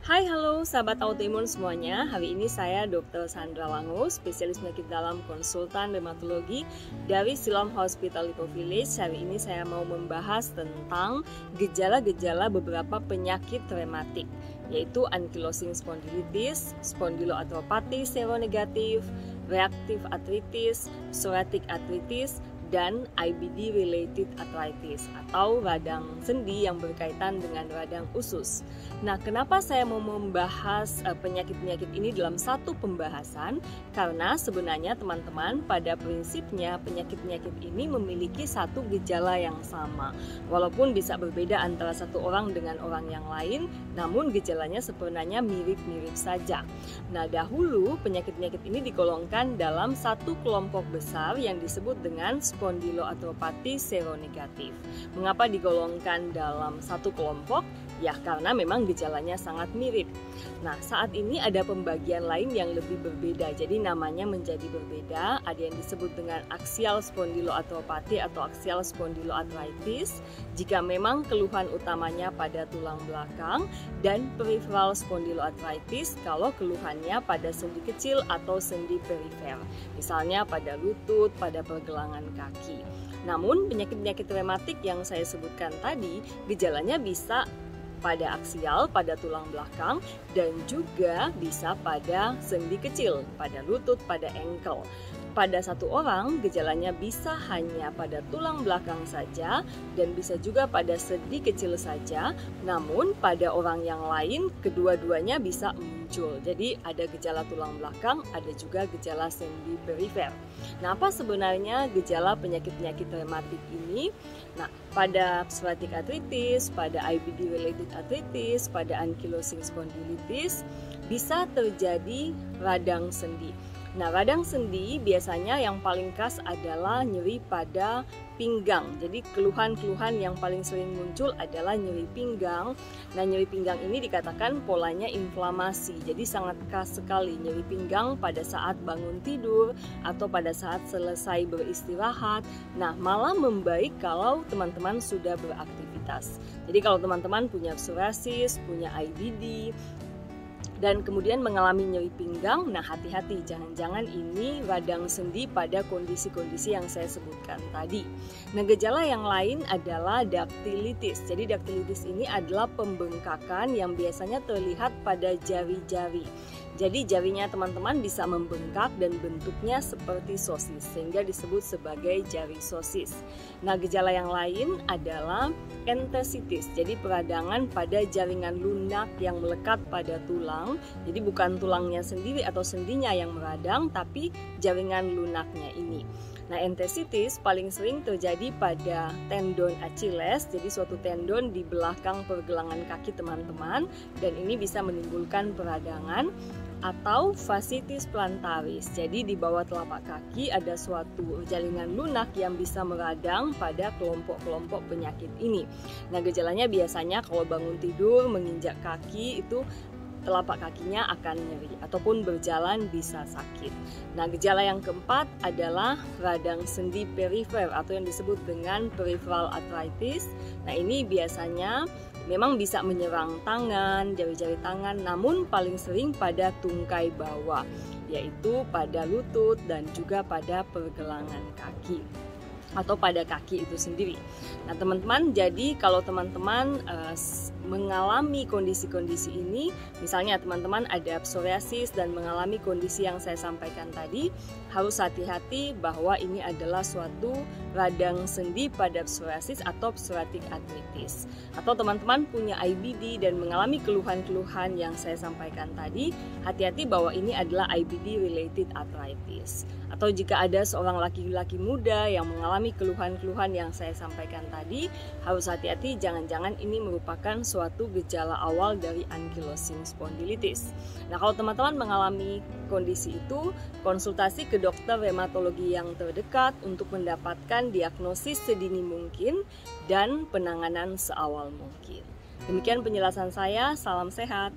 Hai, halo sahabat autoimun semuanya. Hari ini saya Dr. Sandra Lango, spesialis penyakit dalam konsultan dermatologi dari Siloam Hospital Lipo Village. Hari ini saya mau membahas tentang gejala-gejala beberapa penyakit rematik, yaitu ankylosing spondylitis, spondyloarthropathy seronegatif, reaktif arthritis, psoriatic arthritis, dan IBD related arthritis atau radang sendi yang berkaitan dengan radang usus. Nah, kenapa saya mau membahas penyakit-penyakit ini dalam satu pembahasan? Karena sebenarnya teman-teman, pada prinsipnya penyakit-penyakit ini memiliki satu gejala yang sama. Walaupun bisa berbeda antara satu orang dengan orang yang lain, namun gejalanya sebenarnya mirip-mirip saja. Nah, dahulu penyakit-penyakit ini digolongkan dalam satu kelompok besar yang disebut dengan spondyloarthropathy seronegatif. Mengapa digolongkan dalam satu kelompok? Ya, karena memang gejalanya sangat mirip. Nah, saat ini ada pembagian lain yang lebih berbeda, jadi namanya menjadi berbeda. Ada yang disebut dengan axial spondyloarthropathy atau axial spondyloarthritis jika memang keluhan utamanya pada tulang belakang, dan peripheral spondyloarthritis kalau keluhannya pada sendi kecil atau sendi perifer, misalnya pada lutut, pada pergelangan kaki. Namun penyakit-penyakit rematik yang saya sebutkan tadi, gejalanya bisa pada aksial, pada tulang belakang, dan juga bisa pada sendi kecil, pada lutut, pada ankle. Pada satu orang, gejalanya bisa hanya pada tulang belakang saja dan bisa juga pada sendi kecil saja. Namun pada orang yang lain, kedua-duanya bisa muncul. Jadi ada gejala tulang belakang, ada juga gejala sendi perifer. Nah, apa sebenarnya gejala penyakit-penyakit rematik ini? Nah, pada psoriatic arthritis, pada IBD related arthritis, pada ankylosing spondylitis bisa terjadi radang sendi. Nah, radang sendi biasanya yang paling khas adalah nyeri pada pinggang. Jadi keluhan-keluhan yang paling sering muncul adalah nyeri pinggang. Nah, nyeri pinggang ini dikatakan polanya inflamasi. Jadi sangat khas sekali nyeri pinggang pada saat bangun tidur atau pada saat selesai beristirahat. Nah, malah membaik kalau teman-teman sudah beraktivitas. Jadi kalau teman-teman punya psoriasis, punya IBD, dan kemudian mengalami nyeri pinggang, nah hati-hati, jangan-jangan ini radang sendi pada kondisi-kondisi yang saya sebutkan tadi. Nah, gejala yang lain adalah daktilitis. Jadi daktilitis ini adalah pembengkakan yang biasanya terlihat pada jari-jari. Jadi jarinya teman-teman bisa membengkak dan bentuknya seperti sosis, sehingga disebut sebagai jari sosis. Nah, gejala yang lain adalah enthesitis. Jadi peradangan pada jaringan lunak yang melekat pada tulang. Jadi bukan tulangnya sendiri atau sendinya yang meradang, tapi jaringan lunaknya ini. Nah, enthesitis paling sering terjadi pada tendon Achilles, jadi suatu tendon di belakang pergelangan kaki teman-teman, dan ini bisa menimbulkan peradangan, atau fasciitis plantaris. Jadi di bawah telapak kaki ada suatu jaringan lunak yang bisa meradang pada kelompok-kelompok penyakit ini. Nah, gejalanya biasanya kalau bangun tidur menginjak kaki itu telapak kakinya akan nyeri ataupun berjalan bisa sakit. Nah, gejala yang keempat adalah radang sendi perifer atau yang disebut dengan peripheral arthritis. Nah, ini biasanya memang bisa menyerang tangan, jari-jari tangan, namun paling sering pada tungkai bawah, yaitu pada lutut dan juga pada pergelangan kaki atau pada kaki itu sendiri. Nah, teman-teman, jadi kalau teman-teman mengalami kondisi-kondisi ini, misalnya teman-teman ada psoriasis dan mengalami kondisi yang saya sampaikan tadi, harus hati-hati bahwa ini adalah suatu radang sendi pada psoriasis atau psoriatic arthritis. Atau teman-teman punya IBD dan mengalami keluhan-keluhan yang saya sampaikan tadi, hati-hati bahwa ini adalah IBD related arthritis. Atau jika ada seorang laki-laki muda yang mengalami keluhan-keluhan yang saya sampaikan tadi, harus hati-hati, jangan-jangan ini merupakan suatu gejala awal dari ankylosing spondylitis. Nah, kalau teman-teman mengalami kondisi itu, konsultasi ke dokter reumatologi yang terdekat untuk mendapatkan diagnosis sedini mungkin dan penanganan seawal mungkin. Demikian penjelasan saya, salam sehat.